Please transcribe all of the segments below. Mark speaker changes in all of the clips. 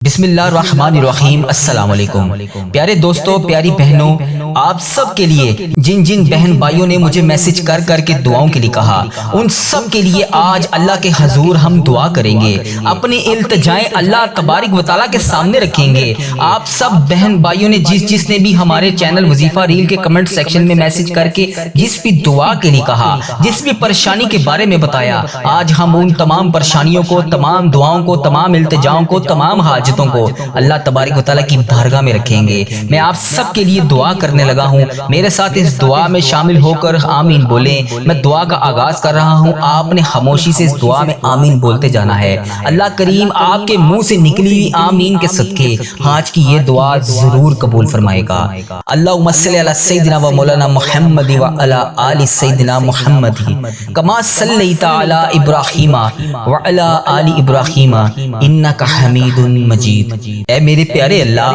Speaker 1: بسم اللہ الرحمن الرحیم۔ السلام علیکم پیارے دوستوں، پیاری بہنوں، آپ سب کے لیے جن جن بہن بھائیوں نے مجھے میسج کر کر کے دعاؤں کے لیے کہا، ان سب کے لیے آج اللہ کے حضور ہم دعا کریں گے، اپنی التجائیں اللہ تبارک و تعالیٰ کے سامنے رکھیں گے۔ آپ سب بہن بھائیوں نے جس نے بھی ہمارے چینل وظیفہ ریل کے کمنٹ سیکشن میں میسج کر کے جس بھی دعا کے لیے کہا، جس بھی پریشانی کے بارے میں بتایا، آج ہم ان تمام پریشانیوں کو، تمام دعاؤں کو، تمام التجاؤں کو، تمام حاجتوں کو اللہ تبارک و تعالیٰ کی بارگاہ میں رکھیں گے۔ میں آپ سب کے لیے دعا کرنے لگا ہوں، میرے ساتھ اس دعا میں شامل ہو کر آمین بولیں۔ میں دعا کا آغاز کر رہا ہوں، آپ نے خاموشی سے اس دعا میں آمین بولتے جانا ہے۔ اللہ کریم آپ کے منہ سے نکلی ہوئی آمین کے صدقے آج کی یہ دعا ضرور قبول فرمائے گا۔ اللہم صلی علی سیدنا و مولانا محمد و علی آل سیدنا محمد کما صلیت علی ابراہیم و علی آل ابراہیم انک حمید مجید۔ اے میرے پیارے اللہ،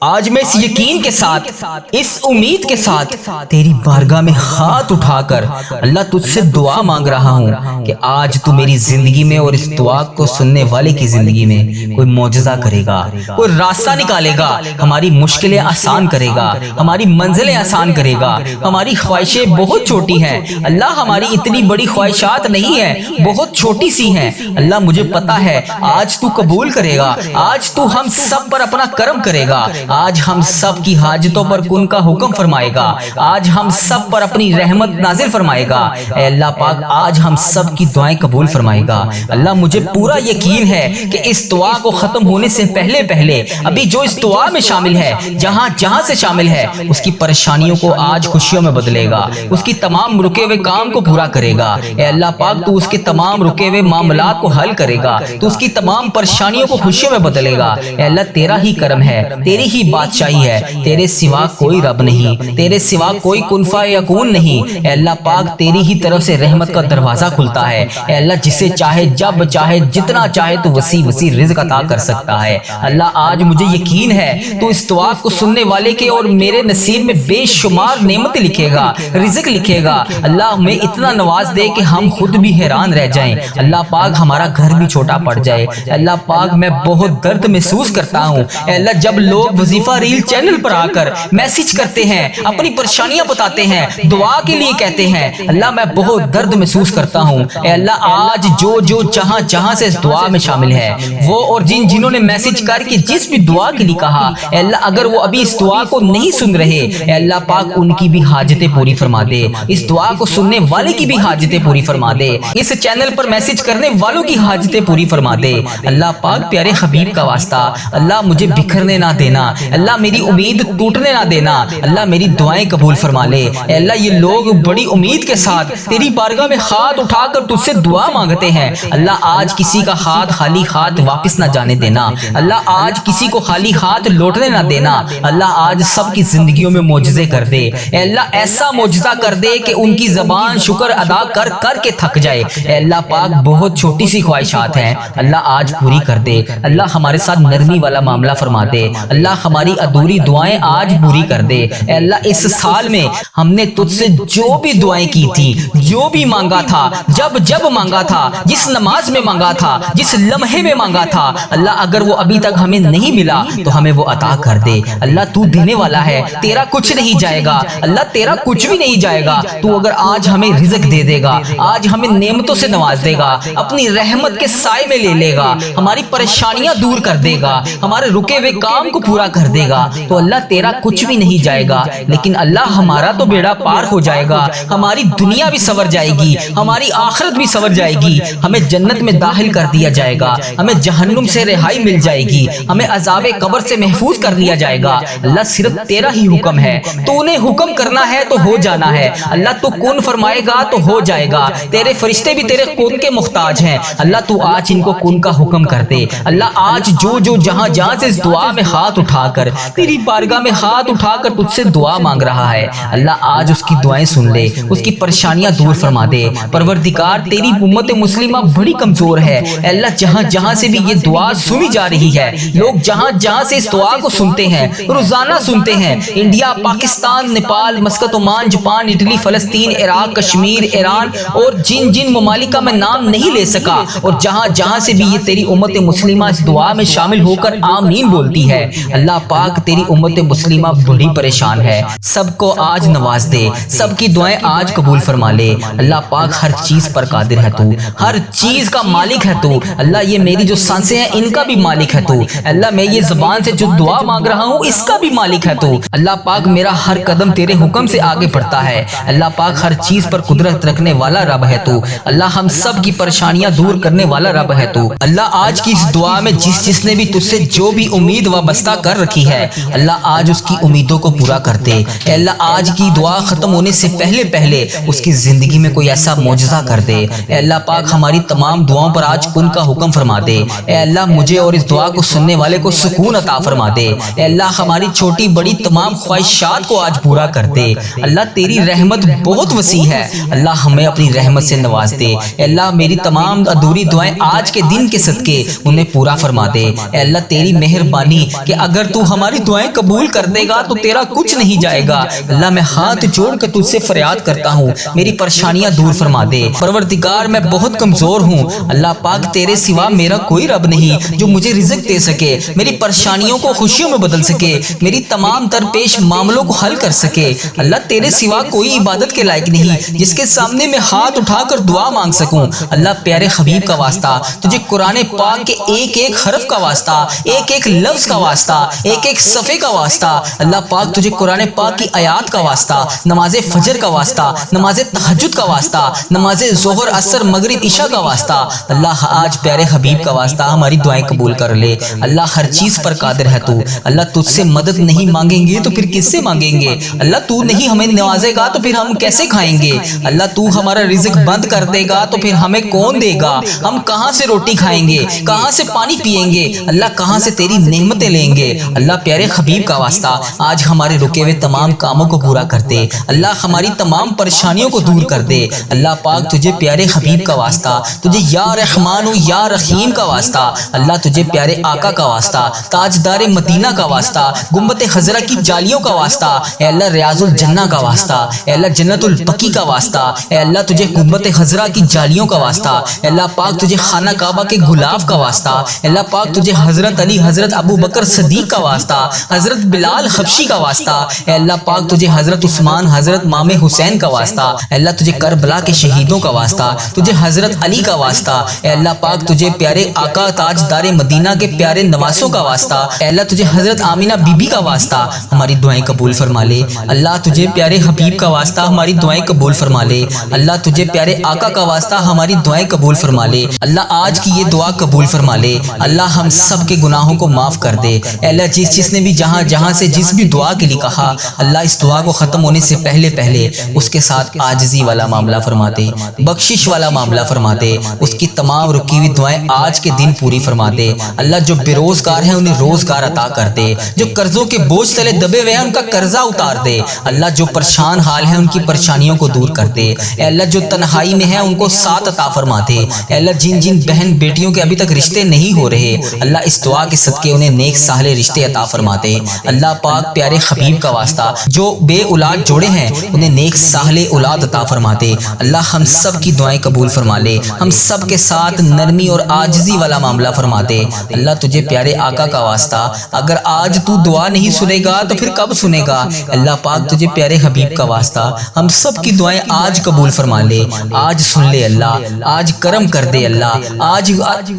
Speaker 1: آج میں اس یقین کے ساتھ، اس امید کے ساتھ تیری بارگاہ میں ہاتھ اٹھا کر اللہ تجھ سے دعا مانگ رہا ہوں کہ آج تو میری زندگی میں اور اس دعا کو سننے والے کی زندگی میں کوئی معجزہ کرے گا، کوئی راستہ نکالے گا، ہماری مشکلیں آسان کرے گا، ہماری منزلیں آسان کرے گا۔ ہماری خواہشیں بہت چھوٹی ہیں اللہ، ہماری اتنی بڑی خواہشات نہیں ہیں، بہت چھوٹی سی ہیں اللہ، مجھے پتا ہے آج تو قبول کرے گا، آج تو ہم سب پر اپنا کرم کرے گا، آج ہم سب کی حاجتوں پر کن کا حکم فرمائے گا، آج ہم سب پر اپنی رحمت نازل فرمائے گا۔ اے اللہ پاک آج ہم سب کی دعائیں قبول فرمائے گا اللہ۔ مجھے پورا یقین ہے کہ اس دعا کو ختم ہونے سے پہلے ابھی جو اس دعا میں شامل ہے، جہاں سے شامل ہے، اس کی پریشانیوں کو آج خوشیوں میں بدلے گا، اس کی تمام رکے ہوئے کام کو پورا کرے گا۔ اے اللہ پاک تو اس کے تمام رکے ہوئے معاملات کو حل کرے گا، تو اس کی تمام پریشانیوں کو خوشیوں میں بدلے گا۔ اے اللہ تیرا ہی کرم ہے، تیری ہی بادشاہی ہے، تیرے سوا کوئی رب نہیں، تیرے سوا کوئی کن فیکون نہیں۔ اے اللہ پاک تیری ہی طرف سے رحمت کا دروازہ کھلتا ہے۔ اے اللہ جسے چاہے، جب چاہے، جتنا چاہے تو وسیع رزق عطا کر سکتا ہے۔ اللہ آج مجھے یقین ہے تو اس دعا کو سننے والے کے اور میرے نصیب میں بے شمار نعمتیں لکھے گا، رزق لکھے گا۔ اللہ ہمیں اتنا نواز دے کہ ہم خود بھی حیران رہ جائیں۔ اللہ پاک ہمارا گھر بھی چھوٹا پڑ جائے۔ اللہ پاک میں بہت درد محسوس کرتا ہوں اے اللہ، جب لوگ وظیفہ ریل چینل پر آ کر میسج کرتے ہیں، اپنی پریشانیاں بتاتے ہیں، دعا کے لیے کہتے ہیں، اللہ میں بہت درد محسوس کرتا ہوں۔ اے اللہ آج جو جہاں سے اس دعا میں شامل ہے، وہ اور جنہوں نے میسج کر کے جس بھی دعا کے لیے کہا، اے اللہ اگر وہ ابھی اس دعا کو نہیں سن رہے، اے اللہ پاک ان کی بھی حاجتیں پوری فرما دے، اس دعا کو سننے والے کی بھی حاجتیں پوری فرما دے، اس چینل پر میسج کرنے والوں کی حاجتیں پوری فرما دے۔ اللہ پاک پیارے حبیب کا واسطہ اللہ مجھے بکھرنے نہ دینا، اللہ میری امید ٹوٹنے نہ دینا، اللہ میری دعائیں قبول فرما لے۔ اے اللہ یہ لوگ بڑی امید کے ساتھ تیری بارگاہ میں ہاتھ اٹھا کر تجھ سے دعا مانگتے ہیں اللہ، آج کسی کا خالی ہاتھ واپس نہ جانے دینا اللہ، آج کسی کو خالی ہاتھ لوٹنے نہ دینا اللہ، آج سب کی زندگیوں میں معجزے کر دے اے اللہ، ایسا معجزہ کر دے کہ ان کی زبان شکر ادا کر کے تھک جائے۔ اے اللہ پاک بہت چھوٹی سی خواہشات ہیں اللہ، آج پوری کر دے اللہ، ہمارے ساتھ نرمی والا معاملہ فرما دے اللہ، ہماری ادھوری دعائیں آج پوری کر دے اے اللہ۔ اس سال میں ہم نے تجھ سے جو بھی دعائیں کی تھی، جو بھی مانگا تھا، جب مانگا تھا، جس نماز میں مانگا تھا، جس لمحے میں مانگا تھا اللہ، اگر وہ ابھی تک ہمیں نہیں ملا تو ہمیں وہ عطا کر دے اللہ۔ تو دینے والا ہے، تیرا کچھ نہیں جائے گا اللہ، تیرا کچھ بھی نہیں جائے گا۔ تو اگر آج ہمیں رزق دے دے گا، آج ہمیں نعمتوں سے نواز دے گا، اپنی رحمت کے سائے میں لے لے گا، ہماری پریشانیاں دور کر دے گا، ہمارے رکے ہوئے کام کو پورا کر دے گا، تو اللہ تیرا کچھ بھی نہیں جائے گا، لیکن اللہ ہمارا تو بیڑا پار ہو جائے گا، ہماری دنیا بھی سنور جائے گی، ہماری آخرت بھی سنور جائے گی، ہمیں جنت میں داخل کر دیا جائے گا، ہمیں جہنم سے رہائی مل جائے گی، ہمیں عذاب قبر سے محفوظ کر لیا جائے گا اللہ۔ صرف تیرا ہی حکم ہے، تو نے حکم کرنا ہے تو ہو جانا ہے اللہ، تو کون فرمائے گا تو ہو جائے گا، تیرے فرشتے بھی تیرے کون کے محتاج ہیں اللہ، تو آج ان کو کون کا حکم کر دے اللہ۔ آج جو جہاں سے اس دعا میں ہاتھ اٹھا کر، تیری بارگاہ میں ہاتھ اٹھا کر تجھ سے دعا مانگ رہا ہے، اللہ آج اس کی دعائیں سن لے، اس کی پریشانیاں دور فرما دے۔ پروردگار تیری امت مسلمہ بڑی کمزور ہے، اے اللہ جہاں جہاں سے بھی یہ دعا سنی جا رہی ہے، لوگ جہاں جہاں سے اس دعا کو سنتے ہیں، روزانہ سنتے ہیں، India, Pakistan, Nepal, Muscat, Oman, Japan, Italy, فلسطین، عراق، کشمیر، ایران اور جن جن ممالک کا میں نام نہیں لے سکا، اور جہاں جہاں سے بھی یہ تیری امت مسلمہ اس دعا میں شامل ہو کر آمین بولتی ہے، اللہ پاک تیری امت مسلمہ بڑی پریشان ہے، سب کو آج نواز دے، سب کی دعائیں آج قبول فرما لے۔ اللہ پاک ہر چیز پر قادر ہے تو، ہر چیز کا مالک ہے تو، اللہ یہ میری جو سانسیں ہیں ان کا بھی مالک ہے تو، اللہ میں یہ زبان سے جو دعا مانگ رہا ہوں اس کا بھی مالک ہے تو، اللہ پاک میرا ہر قدم تیرے حکم سے آگے بڑھتا ہے، اللہ پاک ہر چیز پر قدرت رکھنے والا رب ہے تو، اللہ ہم سب کی پریشانیاں دور کرنے والا رب ہے تو، اللہ آج کی اس دعا میں جس نے بھی تجھ سے جو بھی امید وابستہ کر رکھی ہے، اللہ آج اس کی امیدوں کو پورا کر دے، اے اللہ آج کی دعا ختم ہونے سے پہلے اس کی زندگی میں کوئی ایسا معجزہ کر دے، اے اللہ پاک ہماری تمام دعاؤں پر آج کن کا حکم فرما دے، اے اللہ مجھے اور اس دعا کو سننے والے کو سکون عطا فرما دے، اے اللہ ہماری چھوٹی بڑی تمام خواہشات کو آج پورا کر دے، اللہ تیری رحمت بہت وسیع ہے، اللہ ہمیں اپنی رحمت سے نواز دے، اے اللہ میری تمام ادھوری دعائیں آج کے دن کے صدقے انہیں پورا فرما دے، اے اللہ تیری مہربانی کہ اگر تو ہماری دعائیں قبول کر دے گا تو تیرا کچھ نہیں جائے گا، اللہ میں ہاتھ جوڑ کر تجھ سے فریاد کرتا ہوں میری پریشانیاں دور فرما دے، پروردگار میں بہت کمزور ہوں، اللہ پاک تیرے سوا میرا کوئی رب نہیں جو مجھے رزق دے سکے، میری پریشانیوں کو خوشیوں میں بدل سکے، میری تمام درپیش معاملوں کو حل کر سکے، اللہ تیرے سوا کوئی عبادت کے لائق نہیں جس کے سامنے میں ہاتھ اٹھا کر دعا مانگ سکوں، اللہ پیارے حبیب کا واسطہ، تجھے قرآن پاک کے ایک ایک حرف کا واسطہ، ایک ایک لفظ کا واسطہ، ایک ایک صفحے کا واسطہ، اللہ پاک تجھے قرآن پاک کی آیات کا واسطہ، نماز فجر کا واسطہ، نماز تہجد کا واسطہ، نماز ظہر، عصر، مغرب، عشاء کا واسطہ، اللہ آج پیارے حبیب کا واسطہ ہماری دعائیں قبول کر لے، اللہ ہر چیز پر قادر ہے تو، اللہ تجھ سے مدد نہیں مانگیں گے تو پھر کس سے مانگیں گے، اللہ تو نہیں ہمیں نوازے گا تو پھر ہم کیسے کھائیں گے، اللہ تو ہمارا رزق بند کر دے گا تو پھر ہمیں کون دے گا، ہم کہاں سے روٹی کھائیں گے، کہاں سے پانی پیئیں گے، اللہ کہاں سے تیری نعمتیں لیں گے، اللہ پیارے حبیب کا واسطہ آج ہمارے رکے ہوئے تمام کاموں کو پورا کر دے، اللہ ہماری تمام پریشانیوں کو دور کر دے، اللہ پاک تجھے پیارے حبیب کا واسطہ، تجھے یا رحمان و یا رحیم کا واسطہ، اللہ تجھے پیارے آقا کا واسطہ، تاجدار مدینہ کا واسطہ، گنبد خضرا کی جالیوں کا واسطہ، اے اللہ ریاض الجنہ کا واسطہ، اے اللہ جنت البقیع کا واسطہ، اے اللہ تجھے گنبد خضرا کی جالیوں کا واسطہ، اے اللہ پاک تجھے خانہ کعبہ کے غلاف کا واسطہ، اے اللہ پاک تجھے حضرت علی، حضرت ابو بکر صدیق کا واسطہ، حضرت بلال حبشی کا واسطہ، اے اللہ پاک تجھے حضرت عثمان، حضرت امام حسین کا واسطہ، اے اللہ تجھے کربلا کے شہیدوں کا واسطہ، تجھے حضرت علی کا واسطہ، اے اللہ پاک تجھے پیارے آقا تاجدار مدینہ کے پیارے نواسوں کا واسطہ، اے اللہ تجھے حضرت آمینہ بی بی کا واسطہ، ہماری دعائیں قبول فرما لے، اللہ تجھے پیارے حبیب کا واسطہ ہماری دعائیں قبول فرما لے، اللہ تجھے پیارے آقا کا واسطہ ہماری دعائیں قبول فرما لے، اللہ آج کی یہ دعا قبول فرما لے، اللہ ہم سب کے گناہوں کو معاف کر دے، اے اللہ جس نے بھی جہاں جہاں سے جس بھی دعا کے لیے کہا، اللہ اس دعا کو ختم ہونے سے پہلے اس کے ساتھ عاجزی والا معاملہ فرما دے، بخشش والا معاملہ فرما دے، اس کی تمام رکی ہوئی دعائیں آج کے دن پوری فرما دے، اللہ جو بے روزگار ہیں انہیں روزگار عطا کر دے، جو قرضوں کے بوجھ تلے دبے ہوئے ہیں ان کا قرضہ اتار دے، اللہ جو پریشان حال ہیں ان کی پریشانیوں کو دور کر دے، اے اللہ جو تنہائی میں ہیں ان کو ساتھ عطا فرما دے، اے اللہ جن جن بہن بیٹیوں کے ابھی تک رشتے نہیں ہو رہے، اللہ اس دعا کے صدقے انہیں نیک صالح رشتے عطا فرما دے، اللہ پاک پیارے حبیب کا واسطہ جو بے اولاد جوڑے ہیں انہیں نیک صالح اولاد عطا فرما دے، اللہ ہم سب کی دعائیں قبول فرما لے، ہم سب کے ساتھ نرمی اور عاجزی والا معاملہ فرما دے، اللہ تجھے پیارے آقا کا واسطہ اگر آج تو دعا نہیں سنے گا تو پھر کب سنے گا، اللہ پاک تجھے پیارے حبیب کا واسطہ ہم سب کی دعائیں آج قبول فرما لے، آج سن لے اللہ، آج کرم کر دے اللہ،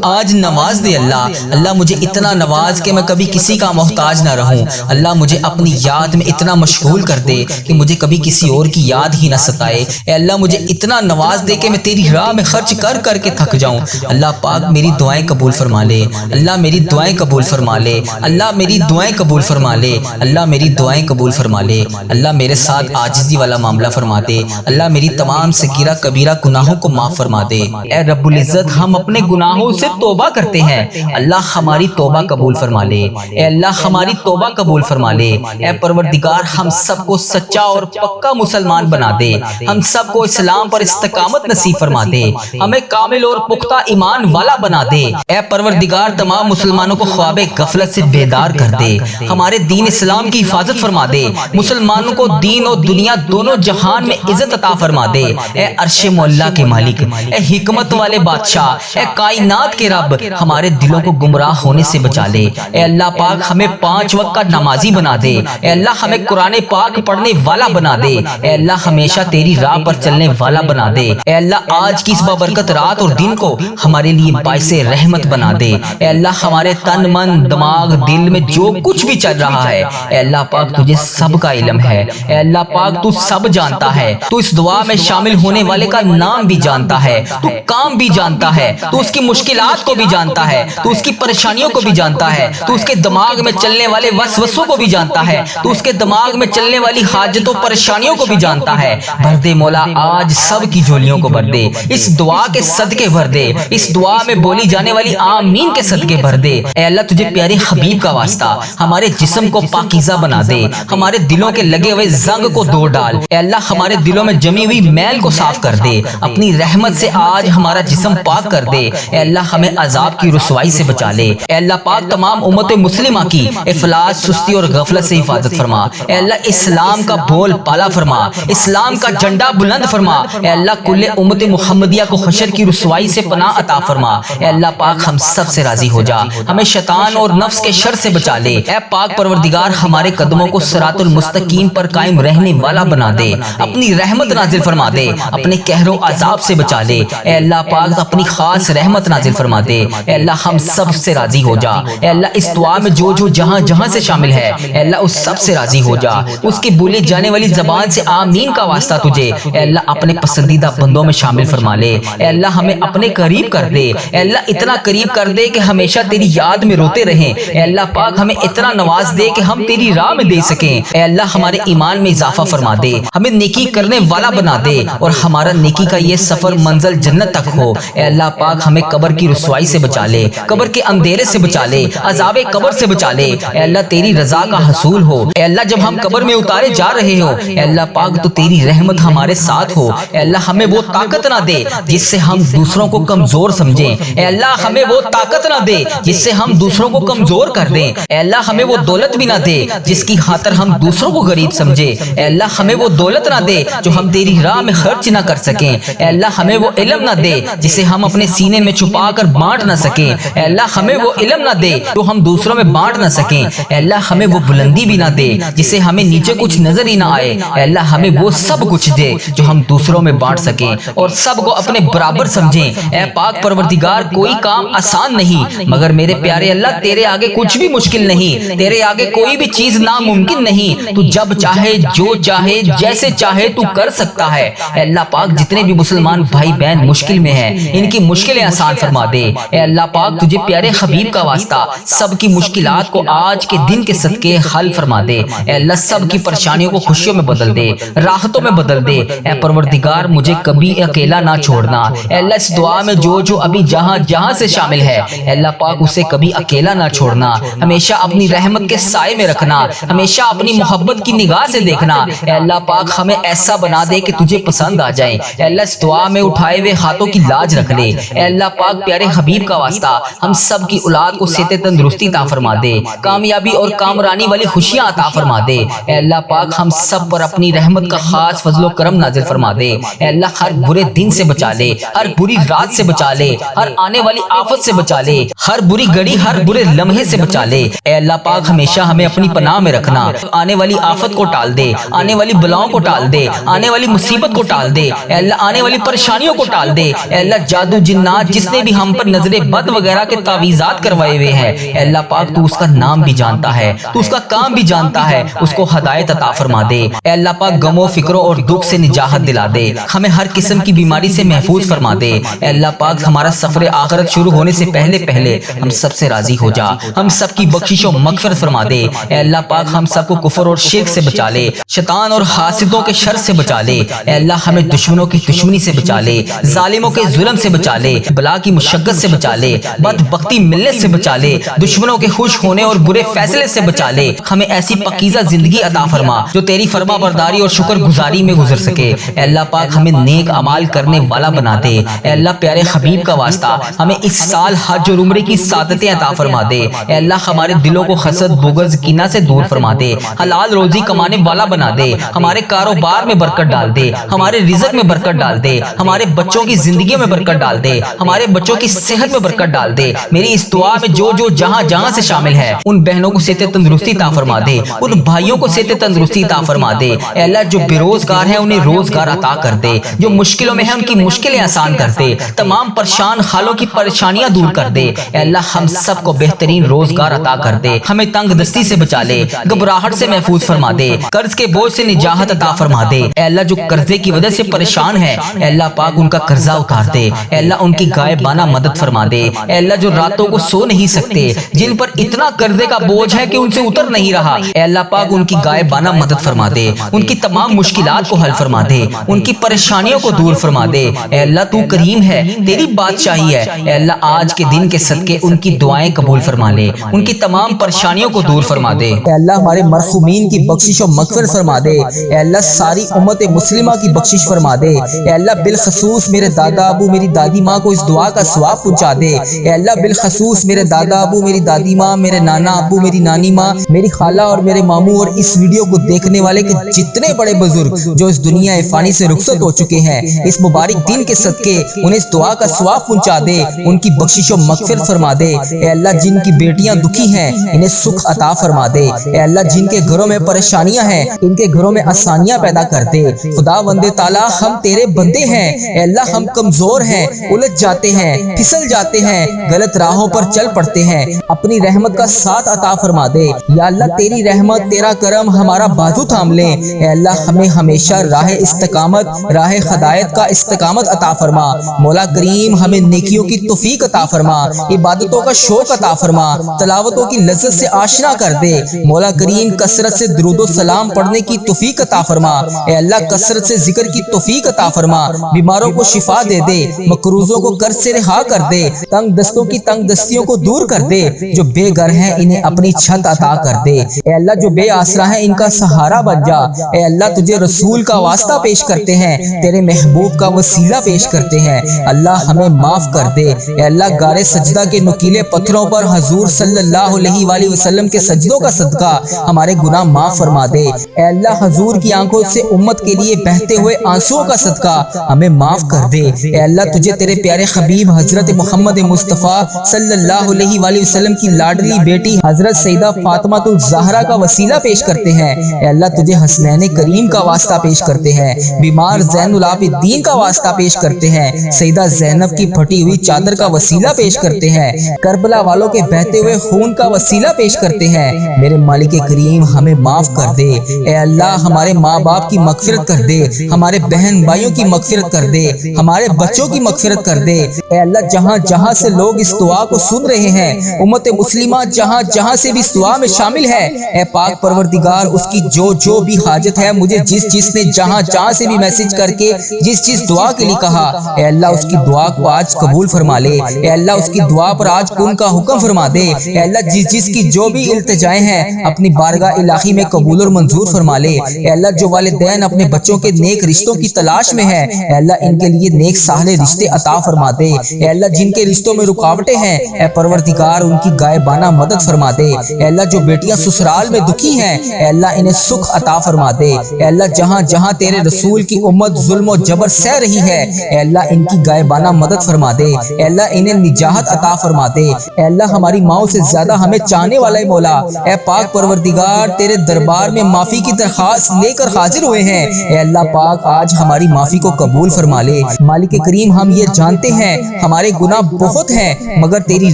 Speaker 1: آج نواز دے اللہ مجھے اتنا نواز کہ میں کبھی کسی کا محتاج نہ رہوں، اللہ مجھے اپنی یاد میں اتنا مشغول کر دے کہ مجھے کبھی کسی اور کی یاد ہی نہ ستائے، اے اللہ مجھے اتنا نواز دے کہ میں تیری راہ میں خرچ کر کر کے تھک جاؤں، اللہ پاک میری دعائیں قبول فرما لے، اللہ میری دعائیں قبول فرما لے، اللہ میری دعائیں قبول فرما لے، اللہ میری دعائیں قبول فرما لے، اللہ میرے ساتھ عاجزی والا معاملہ فرما دے، اللہ میری تمام صغیرہ کبیرہ گناہوں کو معاف فرما دے، اے رب العزت ہم اپنے گناہوں سے توبہ کرتے ہیں، اللہ ہماری توبہ قبول فرما لے، اے اللہ ہماری توبہ قبول فرما لے، اے پروردگار ہم سب کو سچا اور پکا مسلمان بنا دے، ہم سب کو اسلام پر استقامت نصیب فرما دے، ہمیں کامل اور پختہ ایمان والا بنا دے۔ اے پروردگار تمام مسلمانوں کو خواب غفلت سے بیدار کر دے، ہمارے دین اسلام کی حفاظت فرما دے، مسلمانوں کو دین اور دنیا دونوں جہان میں عزت عطا فرما دے۔ اے عرش معلیٰ کے مالک، اے حکمت والے بادشاہ، اے کائنات کے رب، ہمارے دلوں کو گمراہ ہونے سے بچا لے۔ اے اللہ پاک ہمیں 5 وقت کا نمازی بنا دے، اے اللہ ہمیں قرآن پاک پڑھنے والا بنا دے، اے اللہ ہمیشہ تیری راہ پر چلنے والا بنا دے۔ اے اللہ آج کی اس بابرکت رات اور دن کو ہمارے لیے باعث رحمت بنا دے۔ اے اللہ ہمارے تن من دماغ دل میں جو کچھ بھی چل رہا ہے، اے اللہ پاک تجھے سب کا علم ہے، اے اللہ پاک تو سب جانتا ہے، تو اس دعا میں شامل ہونے والے کا نام بھی جانتا ہے، تو کام بھی جانتا ہے، تو اس کی مشکلات کو بھی جانتا ہے، تو اس کی پریشانیوں کو بھی جانتا ہے، تو اس کے دماغ میں چلنے والے وسوسوں کو بھی جانتا ہے، تو اس کے دماغ میں چلنے والی حاجتوں پریشانیوں کو بھی جانتا ہے۔ بھر دے مولا آج سب کی جھولیوں کو بھر دے، اس دعا کے صدقے بھر دے، اس دعا میں بولی جانے والی آمین کے صدقے بھر دے۔ اے اللہ تجھے پیارے حبیب کا واسطہ ہمارے جسم کو پاکیزہ بنا دے، ہمارے دلوں کے لگے ہوئے زنگ کو دھو ڈال، اے اللہ ہمارے دلوں میں جمی ہوئی میل کو صاف کر دے، اپنی رحمت سے آج ہمارا جسم پاک کر دے، اے اللہ ہمیں عذاب کی رسوائی سے بچا لے، اے اللہ پاک تمام امت مسلمہ کی افلاس سستی اور غفلت سے حفاظت فرما، اے اللہ اسلام کا بول پالا فرما، اسلام کا جھنڈا بلند فرما، اے اللہ کل امت محمدیہ کو حشر کی رسوائی سے پناہ عطا فرما، اے اللہ پاک ہم سب سے راضی ہو جا، ہمیں شیطان اور نفس کے شر سے بچا لے، اے پاک پروردگار ہمارے قدموں کو صراط المستقیم پر قائم رہنے والا بنا دے، اپنی رحمت نازل فرما دے، اپنے قہر و عذاب سے بچا لے، اے اللہ پاک اپنی خاص رحمت نازل فرما دے، اے اللہ ہم سب سے راضی ہو جا، اے اللہ اس دعا میں جو جو جہاں جہاں سے شامل ہے، اے اللہ اس سب سے راضی ہو جا، اس کی بولی جانے والی زبان سے آمین کا واسطہ تجھے، اے اللہ اپنے پسندیدہ بندوں میں شامل فرما لے، اے اللہ ہمیں اپنے قریب کر دے، اے اللہ اتنا قریب کر دے کہ ہمیشہ تیری یاد میں روتے رہیں، اے اللہ پاک ہمیں اتنا نواز دے کہ ہم تیری راہ میں دے سکیں، اے اللہ ہمارے ایمان میں اضافہ فرما دے، ہمیں نیکی کرنے والا بنا دے، اور ہمارا نیکی کا یہ سفر منزل جنت تک ہو، اے اللہ پاک ہمیں قبر کی رسوائی سے بچا لے، قبر کے اندھیرے سے بچا لے، عذاب قبر سے بچا لے، اے اللہ تیری رضا کا حصول ہو، اے اللہ جب ہم قبر میں اتارے جا رہے ہو، اے اللہ پاک تو تیری رحمت ہمارے ساتھ ہو، اے اللہ ہمیں وہ طاقت نہ دے جس سے ہم دوسروں کو کمزور سمجھیں، اے اللہ ہمیں وہ طاقت نہ دے جس سے ہم دوسروں کو کمزور کر دیں، اے اللہ ہمیں وہ دولت بھی نہ دے جس کی خاطر ہم دوسروں کو غریب سمجھے، اے اللہ ہمیں وہ دولت نہ دے جو ہم تیری راہ میں خرچ نہ کر سکیں، اے اللہ ہمیں وہ علم نہ دے جسے ہم اپنے سینے میں چھپا کر بانٹ نہ سکیں، اے اللہ ہمیں وہ علم نہ دے جو ہم دوسروں میں بانٹ نہ سکیں، اے اللہ ہمیں وہ بلندی بھی نہ دے جسے ہمیں نیچے کچھ نظر ہی نہ آئے، اے اللہ ہمیں وہ سب کچھ دے جو ہم دوسروں میں بانٹ سکیں اور سب کو اپنے برابر سمجھیں، اے پاک پروردگار کوئی کام آسان نہیں مگر میرے پیارے اللہ تیرے آگے کچھ بھی مشکل نہیں، تیرے آگے کوئی بھی چیز ناممکن نہیں، تو جب چاہے جو چاہے جیسے چاہے تو کر سکتا ہے، اے اللہ پاک جتنے بھی مسلمان بھائی بہن مشکل میں ہیں ان کی مشکلیں آسان فرما دے، اے اللہ پاک تجھے پیارے حبیب کا واسطہ سب کی مشکلات کو آج کے دن کے صدقے حل فرما دے، اے اللہ سب کی پریشانیوں کو خوشیوں میں بدل دے، راحتوں میں بدل دے، اے پروردگار مجھے کبھی اکیلا نہ چھوڑنا، اے اللہ اس دعا میں جو جو ابھی جہاں جہاں سے شامل ہے اے اللہ پاک اسے کبھی اکیلا نہ چھوڑنا، ہمیشہ اپنی رحمت کے سائے میں رکھنا، ہمیشہ اپنی محبت کی نگاہ سے دیکھنا، اے اللہ پاک ہمیں ایسا بنا دے کہ تجھے پسند آ جائے، اے اللہ اس دعا میں اٹھائے ہوئے ہاتھوں کی لاج رکھ لے، اے اللہ پاک پیارے حبیب کا واسطہ ہم سب کی اولاد کو صحت تندرستی عطا فرما دے، کامیابی اور کامرانی والی خوشیاں عطا فرما دے، اے اللہ پاک ہم سب پر اپنی رحمت کا خاص فضل و کرم نازل فرما دے، اے اللہ ہر برے دن سے بچا لے، ہر بری رات سے بچا لے، ہر آنے والی آفت سے بچا لے، ہر بری گھڑی ہر برے لمحے سے بچا لے، اے اللہ پاک ہمیشہ ہمیں اپنی پناہ میں رکھنا، آنے والی آفت کو ٹال دے، آنے والی بلاؤں کو ٹال دے، آنے والی مصیبت کو ٹال دے، اے اللہ آنے والی پریشانیوں کو ٹال دے، اے اللہ جادو جنات جس نے بھی ہم پر نظر بد وغیرہ کے تعویذات کروائے ہوئے ہیں اے اللہ پاک تو اس کا نام بھی جانتا ہے، تو اس کا کام بھی جانتا ہے، اس کو ہدایت عطا فرما دے، اے اللہ پاک غموں فکروں اور دکھ سے نجات دلا دے، ہمیں ہر قسم کی بیماری سے محفوظ فرما دے، اے اللہ پاک ہمارا سفر آخرت شروع ہونے سے پہلے ہم سب سے راضی ہو جا، ہم سب کی بخشش و مغفرت فرما دے، اے اللہ پاک ہم سب کو کفر اور شرک سے بچا لے، شیطان اور حاسدوں کے شر سے بچا لے، اے اللہ ہمیں دشمنوں کی دشمنی سے بچا لے، ظالموں کے ظلم سے بچا لے، بلا کی مشقت سے بچا لے، بدبختی ملنے سے بچا لے، دشمنوں کے خوش ہونے اور برے فیصلے سے بچا لے، ہمیں ایسی پاکیزہ زندگی عطا فرما جو تیری فرما برداری اور شکر گزاری میں گزر سکے۔ اے اللہ پاک ہمیں نیک اعمال کرنے والا بنا دے۔ اے اللہ پیارے حبیب کا واسطہ ہمیں اس سال حج اور عمرے کی سعادتیں عطا فرما دے۔ اے اللہ ہمارے دلوں کو حسد بغض کینہ سے دور فرما دے، حلال روزی کمانے والا بنا دے، ہمارے کاروبار میں برکت ڈال دے، ہمارے رزق میں برکت ڈال دے، ہمارے بچوں کی زندگیوں میں برکت ڈال دے، ہمارے بچوں کی صحت میں برکت ڈال دے۔ میری اس دعا میں جو جہاں جہاں سے شامل ہے ان بہنوں کو صحت تندرستی عطا فرما دے، ان بھائیوں کو صحت تندرستی عطا فرما دے۔ اے اللہ جو بے روزگار ہیں انہیں روزگار عطا کر دے، جو مشکلوں میں ہیں ان کی مشکلیں آسان کر دے، تمام پریشان حالوں کی پریشانیاں دور کر دے۔ اے اللہ ہم سب کو بہترین روزگار عطا کر دے، ہمیں تنگ دستی سے بچا لے، گھبراہٹ سے محفوظ فرما دے، قرض کے بوجھ سے نجات عطا فرما دے۔ اے اللہ جو قرضے کی وجہ سے پریشان ہے اے اللہ پاک ان کا قرضہ اتار دے، اے اللہ ان کی غائبانہ مدد فرما دے۔ اے اللہ جو راتوں کو سو نہیں سکتے، جن پر اتنا قرضے کا بوجھ ہے کہ ان سے اتر نہیں رہا، اے اللہ پاک ان کی غائبانہ مدد فرما دے، ان کی تمام مشکلات کو حل فرما دے، ان کی پریشانیوں کو دور فرما دے۔ اے اللہ تو کریم ہے، تیری بادشاہی ہے، اے اللہ آج کے دن کے صدقے ان کی دعائیں قبول فرما لے، ان کی تمام پریشانیوں کو دور فرما دے۔
Speaker 2: اے اللہ ہمارے مرحومین کی بخشش و مغفرت فرما دے، اے اللہ ساری امت مسلمہ کی بخشش فرما دے، اے اللہ بالخصوص میرے دادا ابو میری دادی ماں کو اس دعا کا ثواب پہنچا دے، اے اللہ بالخصوص میرے دادا ابو میری دادی ماں، میرے نانا ابو میری نانی ماں، میری خالہ اور میرے ماموں اور اس ویڈیو کو دیکھنے والے کے جتنے بڑے بزرگ جو اس دنیا فانی سے رخصت ہو چکے ہیں، اس مبارک دن کے صدقے انہیں اس دعا کا ثواب پہنچا دے، ان کی بخشش و مغفرت فرما دے۔ اے اللہ جن کی بیٹیاں دکھی ہیں انہیں سکھ عطا فرما دے، اے اللہ جن کے گھروں میں پریشانیاں ہیں ان کے گھروں میں آسانیاں پیدا کر دے۔ خدا بند تعالیٰ ہم تیرے بندے ہیں، اے اللہ ہم کمزور ہیں، الجھ جاتے ہیں، پھسل جاتے ہیں، غلط راہوں پر چل پڑتے ہیں، اپنی رحمت کا ساتھ عطا فرما دے۔ یا اللہ تیری رحمت تیرا کرم ہمارا بازو تھام لے، اے اللہ ہمیں ہمیشہ راہ استقامت راہ ہدایت کا استقامت عطا فرما۔ مولا کریم ہمیں نیکیوں کی توفیق عطا فرما، عبادتوں کا شوق عطا فرما، تلاوتوں کی لذت سے آشنا کر دے۔ مولا کریم کثرت سے درود و سلام پڑھنے کی توفیق عطا فرما، اے اللہ کثرت سے ذکر کی توفیق عطا فرما، بیماروں کو شفا دے دے، مقروضوں کو قرض سے رہا کر دے، تنگ دستوں کی تنگ دستیوں کو دور کر دے، جو بے گھر ہیں انہیں اپنی چھت عطا کر دے، اے اللہ جو بے آسرا ہیں ان کا سہارا بن جا۔ اے اللہ تجھے رسول کا واسطہ پیش کرتے ہیں، تیرے محبوب کا وسیلہ پیش کرتے ہیں، اللہ ہمیں معاف کر دے۔ اے اللہ غار سجدہ کے نکیلے پتھروں پر حضور صلی اللہ علیہ وآلہ وسلم کے سجدوں کا صدقہ ہمارے گناہ معاف فرما دے۔ اے اللہ حضور کی آنکھوں سے امت کے لیے بہتے ہوئے آنسوؤں کا صدقہ ہمیں معاف کر دے۔ اے اللہ تجھے تیرے پیارے حبیب حضرت محمد مصطفیٰ صلی اللہ علیہ وآلہ وسلم کی لاڈلی بیٹی حضرت سیدہ فاطمہ الزہرا کا وسیلہ پیش کرتے ہیں، اے اللہ تجھے حسنین کریم کا واسطہ پیش کرتے ہیں، بیمار زین العابدین کا واسطہ پیش کرتے ہیں، سیدہ زینب کی پھٹی ہوئی چادر کا وسیلہ پیش کرتے ہیں، کربلا والوں کے بہتے ہوئے خون کا وسیلہ پیش کرتے ہیں۔ میرے مالک کریم ہمیں معاف کر دے، اے اللہ ہمارے ماں باپ کی مغفرت کر دے، ہمارے بہن بھائیوں کی مغفرت کر دے، ہمارے بچوں کی مغفرت کر دے۔ اے اللہ جہاں جہاں سے لوگ اس دعا کو سن رہے ہیں، امت مسلمہ جہاں جہاں سے بھی اس دعا میں شامل ہے، اے پاک پروردگار اس کی جو بھی حاجت ہے، مجھے جس نے جہاں جہاں سے بھی میسج کر کے جس دعا کے لیے کہا، اے اللہ اس کی دعا کو آج قبول فرما لے، اے اللہ اس کی دعا پر آج کن کا حکم فرما دے، اے اللہ جس کی جو بھی التجائیں ہیں اپنی بارگاہ الہی میں قبول اور منظور فرما لے۔ اے اللہ جو والدین اپنے بچوں کے نیک رشتوں کی تلاش میں ہیں، اے اللہ ان کے لیے نیک صالح رشتے عطا فرما دے۔ اے اللہ جن کے رشتوں میں رکاوٹیں ہیں، اے پروردگار ان کی غائبانہ مدد فرما دے۔ اے اللہ جو بیٹیاں سسرال میں دکھی ہیں، اے اللہ انہیں سکھ عطا فرما دے۔ اے اللہ جہاں جہاں تیرے رسول کی امت ظلم و جبر سہ رہی ہے، اے اللہ ان کی غائبانہ مدد فرما دے، اے اللہ انہیں نجات عطا فرما دے۔ اے اللہ ہماری ماؤں سے زیادہ ہمیں چاہنے والا مولا، اے پاک پروردگار تیرے دربار میں معافی کی درخواست لے کر حاضر ہوئے ہیں، اے اللہ پاک آج ہماری معافی کو قبول فرما لے۔ مالک کریم ہم یہ جانتے ہیں ہمارے گناہ بہت ہیں مگر تیری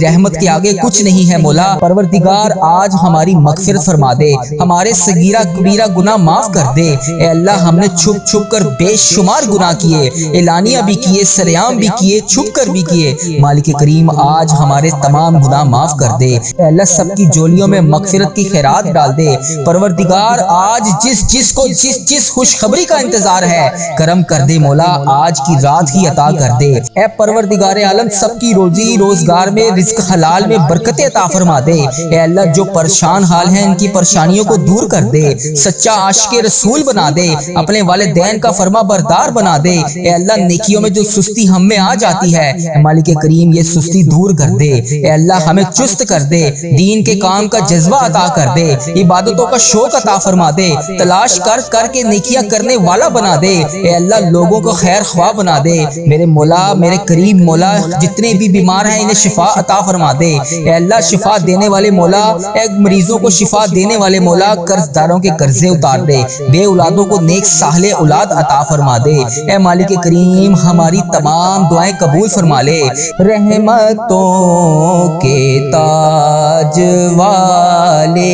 Speaker 2: رحمت کے آگے کچھ نہیں ہے مولا۔ پروردگار آج ہماری مغفرت فرما دے، ہمارے صغیرہ کبیرہ گناہ معاف کر دے۔ اے اللہ ہم نے چھپ چھپ کر بے شمار گناہ کیے، اعلانیہ بھی کیے، سریعام بھی کیے، چھپ کر بھی کیے۔ مالک کریم آج ہمارے تمام گناہ معاف کر دے۔ اے اللہ سب کی جولیوں میں مغفرت کی خیرات ڈال دے۔ پروردگار آج جس کو جس خوشخبری کا انتظار ہے کرم کر دے مولا، آج کی رات ہی عطا کر دے۔ اے پروردگار عالم سب کی روزی روزگار میں رزق حلال میں برکت عطا فرما دے۔ اے اللہ جو پریشان حال حال ہیں ان کی پریشانیوں کو دور کر دے، سچا عاشق رسول بنا دے، اپنے والدین کا فرما بردار بنا دے۔ اے اللہ نیکیوں میں جو سستی ہم میں آ جاتی ہے اے مالک کریم یہ سستی دور کر دے۔ اے اللہ ہمیں چست کر دے، دین کے کام کا جذبہ عطا کر دے، عبادتوں کا شوق عطا فرما دے، تلاش کر کر کے نیکیاں کرنے والا بنا دے۔ اے اللہ لوگوں کو خیر خواہ بنا دے۔ میرے مولا، میرے کریم مولا، جتنے بھی بیمار ہیں انہیں شفا عطا فرما دے۔ اے اللہ شفا دینے والے مولا، اے مریضوں کو شفا دینے والے مولا، قرض داروں کے قرضے اتار دے، بے اولادوں کو نیک صالح اولاد عطا فرما دے۔ اے مالک کریم ہماری تمام دعائیں قبول فرما لے۔ رحمتوں کے تاج والے،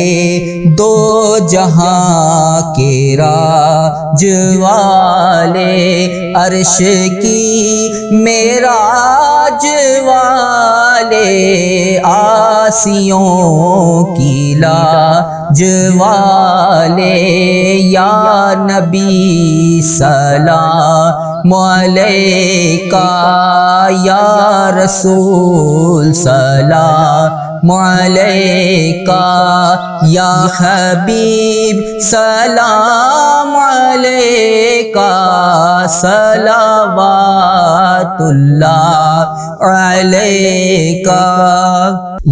Speaker 2: دو جہاں کے راج والے، عرش کی معراج والے، آسیوں کی لاج والے، یا نبی سلام علیکہ، یا رسول سلام علیکہ، یا حبیب سلام علیکہ، صلوات اللہ علیکہ۔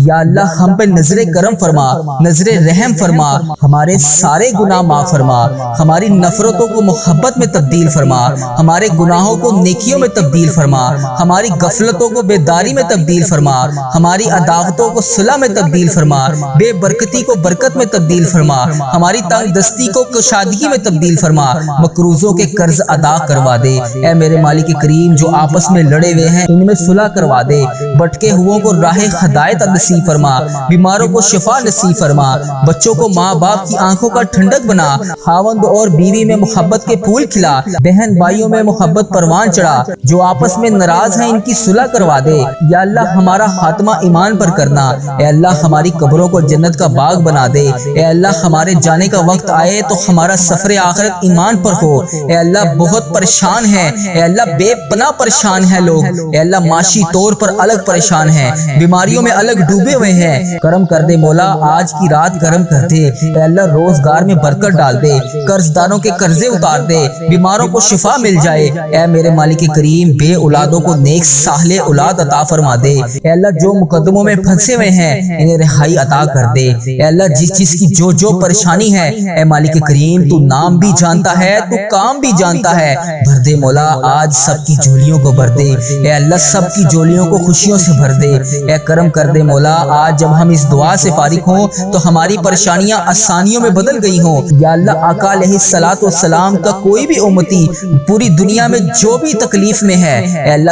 Speaker 2: یا اللہ ہم پہ نظر کرم فرما، نظر رحم فرما، ہمارے سارے گناہ معاف فرما، ہماری نفرتوں کو محبت میں تبدیل فرما، ہمارے گناہوں کو نیکیوں میں تبدیل فرما، ہماری غفلتوں کو بیداری میں تبدیل فرما، ہماری عداوتوں کو صلح میں تبدیل فرما، بے برکتی کو برکت میں تبدیل فرما، ہماری تنگ دستی کو کشادگی میں تبدیل فرما، مقروضوں کے قرض ادا کروا دے۔ اے میرے مالک کریم جو آپس میں لڑے ہوئے ہیں ان میں صلح کروا دے، بھٹکے ہوئوں کو راہ ہدایت نصیب فرما، بیماروں کو شفا نصیب فرما، بچوں کو ماں باپ کی آنکھوں کا ٹھنڈک بنا، خاوند اور بیوی میں محبت کے پھول کھلا، بہن بھائیوں میں محبت پروان چڑھا، جو آپس میں ناراض ہیں ان کی صلح کروا دے۔ یا اللہ ہمارا خاتمہ ایمان پر کرنا، اے اللہ ہماری قبروں کو جنت کا باغ بنا دے، اے اللہ ہمارے جانے کا وقت آئے تو ہمارا سفر آخرت ایمان پر ہو۔ اے اللہ بہت پریشان ہیں، اے اللہ بے پناہ پریشان ہیں لوگ، اے اللہ معاشی طور پر الگ پریشان ہیں، بیماریوں میں الگ ڈوبے ہوئے ہیں، کرم کر دے مولا، آج کی رات کرم کر دے۔ اے اللہ روزگار میں برکت ڈال دے، قرض داروں کے قرضے اتار دے، بیماروں کو شفا مل جائے۔ اے میرے مالک کریم بے اولادوں کو نیک صالح اولاد عطا فرما دے۔ اے اللہ جو مقدموں میں پھنسے ہوئے ہیں انہیں رہائی عطا کر دے۔ اے اللہ جس چیز کی جو پریشانی ہے اے مالک کریم تو نام بھی جانتا ہے، تو کام بھی جانتا ہے، بھر دے مولا، آج سب کی جھولیوں کو بھر دے۔ اے اللہ سب کی جھولیوں کو خوشیوں سے بھر دے۔ اے کرم کر دے مولا، آج جب ہم اس دعا سے فارغ ہوں تو ہماری پریشانیاں آسانیوں میں بدل گئی ہوں۔ یا اللہ آقا علیہ الصلوۃ والسلام کا کوئی بھی امتی پوری دنیا میں جو بھی تکلیف میں ہے اے اللہ